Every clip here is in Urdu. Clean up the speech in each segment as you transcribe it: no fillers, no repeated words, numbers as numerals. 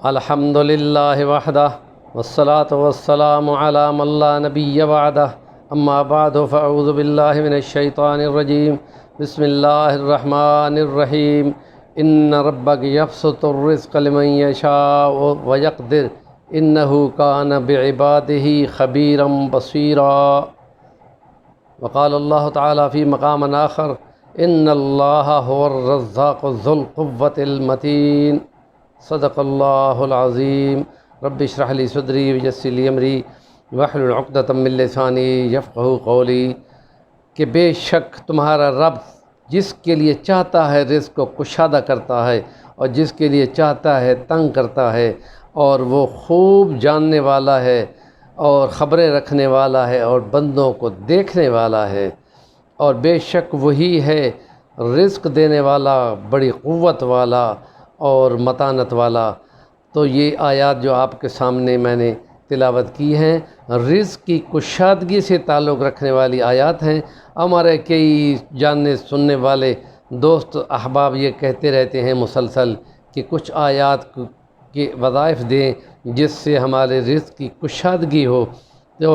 الحمد للہ وحدہ والصلاة والسلام علی من لا نبی بعدہ اما بعد فاعوذ باللہ من الشیطان الرجیم بسم اللہ الرحمن الرحیم ان ربک یبسط الرزق لمن یشاء ویقدر انہ کان بعبادہ خبیرا بصیرا وقال اللہ تعالی فی مقام آخر ان اللہ هو الرزاق ذو القوة المتین صدق اللہ العظیم رب اشرح لی صدری ویسر لی امری واحلل عقدۃ من لسانی یفقہوا قولی کہ بے شک تمہارا رب جس کے لیے چاہتا ہے رزق کو کشادہ کرتا ہے اور جس کے لیے چاہتا ہے تنگ کرتا ہے، اور وہ خوب جاننے والا ہے اور خبریں رکھنے والا ہے اور بندوں کو دیکھنے والا ہے، اور بے شک وہی ہے رزق دینے والا، بڑی قوت والا اور متانت والا۔ تو یہ آیات جو آپ کے سامنے میں نے تلاوت کی ہیں، رزق کی کشادگی سے تعلق رکھنے والی آیات ہیں۔ ہمارے کئی جاننے سننے والے دوست احباب یہ کہتے رہتے ہیں مسلسل کہ کچھ آیات کے وظائف دیں جس سے ہمارے رزق کی کشادگی ہو۔ تو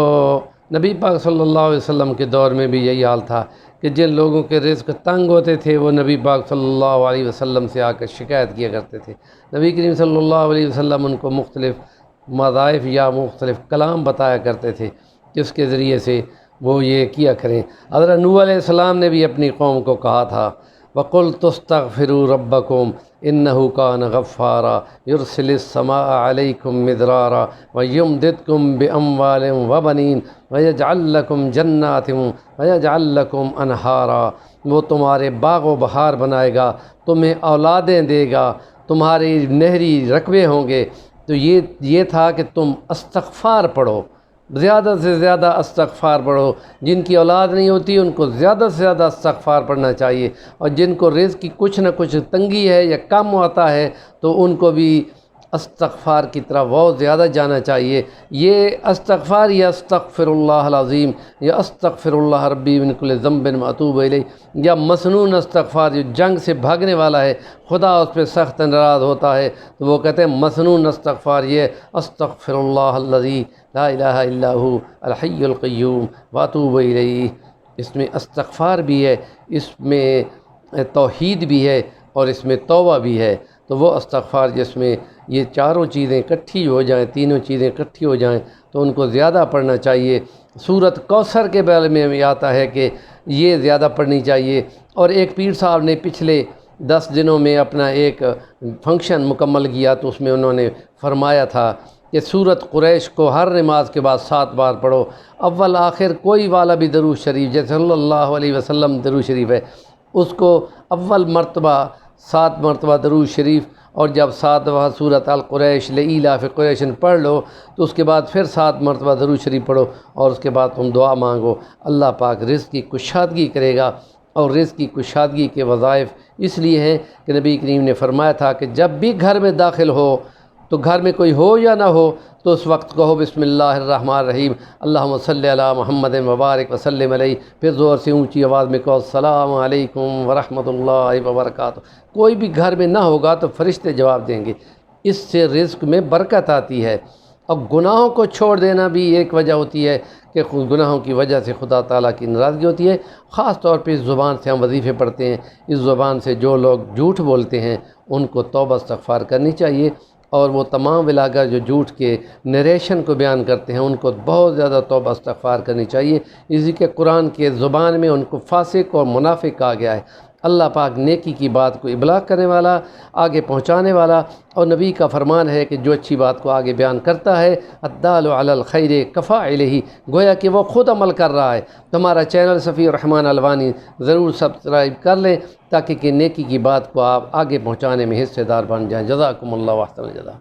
نبی پاک صلی اللہ علیہ وسلم کے دور میں بھی یہی حال تھا کہ جن لوگوں کے رزق تنگ ہوتے تھے وہ نبی پاک صلی اللہ علیہ وسلم سے آ کر شکایت کیا کرتے تھے۔ نبی کریم صلی اللہ علیہ وسلم ان کو مختلف وظائف یا مختلف کلام بتایا کرتے تھے جس کے ذریعے سے وہ یہ کیا کریں۔ حضرت نوح علیہ السلام نے بھی اپنی قوم کو کہا تھا وَقُلْتُ اسْتَغْفِرُوا رَبَّكُمْ إِنَّهُ كَانَ غَفَّارًا يُرْسِلِ السَّمَاءَ عَلَيْكُمْ مِدْرَارًا وَيُمْدِدْكُمْ بِأَمْوَالٍ وَبَنِينَ وَيَجْعَلْ لَكُمْ جَنَّاتٍ وَيَجْعَلْ لَكُمْ أَنْهَارًا۔ وہ تمہارے باغ و بہار بنائے گا، تمہیں اولادیں دے گا، تمہاری نہری رقبے ہوں گے۔ تو یہ تھا کہ تم استغفار پڑھو، زیادہ سے زیادہ استغفار پڑھو۔ جن کی اولاد نہیں ہوتی ان کو زیادہ سے زیادہ استغفار پڑھنا چاہیے، اور جن کو رزق کی کچھ نہ کچھ تنگی ہے یا کم آتا ہے تو ان کو بھی استغفار کی طرف بہت زیادہ جانا چاہیے۔ یہ استغفار یا استغفر اللہ العظیم یا استغفر اللہ ربی من کل ذنب واتوب الیہ یا مسنون استغفار جو جنگ سے بھاگنے والا ہے، خدا اس پہ سخت ناراض ہوتا ہے تو وہ کہتے ہیں مسنون استغفار یہ استغفر اللہ الذی لا الہ الا هو الحی القیوم واتوب الیہ۔ اس میں استغفار بھی ہے، اس میں توحید بھی ہے اور اس میں توبہ بھی ہے۔ تو وہ استغفار جس میں یہ چاروں چیزیں اکٹھی ہو جائیں، تینوں چیزیں اکٹھی ہو جائیں تو ان کو زیادہ پڑھنا چاہیے۔ سورۃ کوثر کے بارے میں بھی آتا ہے کہ یہ زیادہ پڑھنی چاہیے۔ اور ایک پیر صاحب نے پچھلے 10 دنوں میں اپنا ایک فنکشن مکمل کیا تو اس میں انہوں نے فرمایا تھا کہ سورۃ قریش کو ہر نماز کے بعد 7 بار پڑھو، اول آخر کوئی والا بھی درود شریف جیسے صلی اللہ علیہ وسلم درود شریف ہے اس کو اول مرتبہ 7 مرتبہ درود شریف، اور جب 7واں سورۃ القریش لإیلاف قریش پڑھ لو تو اس کے بعد پھر 7 مرتبہ درود شریف پڑھو، اور اس کے بعد تم دعا مانگو، اللہ پاک رزق کی کشادگی کرے گا۔ اور رزق کی کشادگی کے وظائف اس لیے ہیں کہ نبی کریم نے فرمایا تھا کہ جب بھی گھر میں داخل ہو تو گھر میں کوئی ہو یا نہ ہو تو اس وقت کہو بسم اللہ الرحمن الرحیم اللہم صلی علی محمد وبارک وسلم علیہ، پھر زور سے اونچی آواز میں کہو السلام علیکم ورحمۃ اللہ وبرکاتہ۔ کوئی بھی گھر میں نہ ہوگا تو فرشتے جواب دیں گے، اس سے رزق میں برکت آتی ہے۔ اب گناہوں کو چھوڑ دینا بھی ایک وجہ ہوتی ہے کہ گناہوں کی وجہ سے خدا تعالیٰ کی ناراضگی ہوتی ہے۔ خاص طور پہ اس زبان سے ہم وظیفے پڑھتے ہیں، اس زبان سے جو لوگ جھوٹ بولتے ہیں ان کو توبہ استغفار کرنی چاہیے، اور وہ تمام ولاگر جو جھوٹ کے نریشن کو بیان کرتے ہیں ان کو بہت زیادہ توبہ استغفار کرنی چاہیے۔ اسی کے قرآن کے زبان میں ان کو فاسق اور منافق کہا گیا ہے۔ اللہ پاک نیکی کی بات کو ابلاغ کرنے والا، آگے پہنچانے والا، اور نبی کا فرمان ہے کہ جو اچھی بات کو آگے بیان کرتا ہے الدال علی الخیر کفاعلہ، گویا کہ وہ خود عمل کر رہا ہے۔ تو ہمارا چینل صفی الرحمن الوانی ضرور سبسکرائب کر لیں تاکہ کہ نیکی کی بات کو آپ آگے پہنچانے میں حصے دار بن جائیں۔ جزاکم اللہ احسن الجزا۔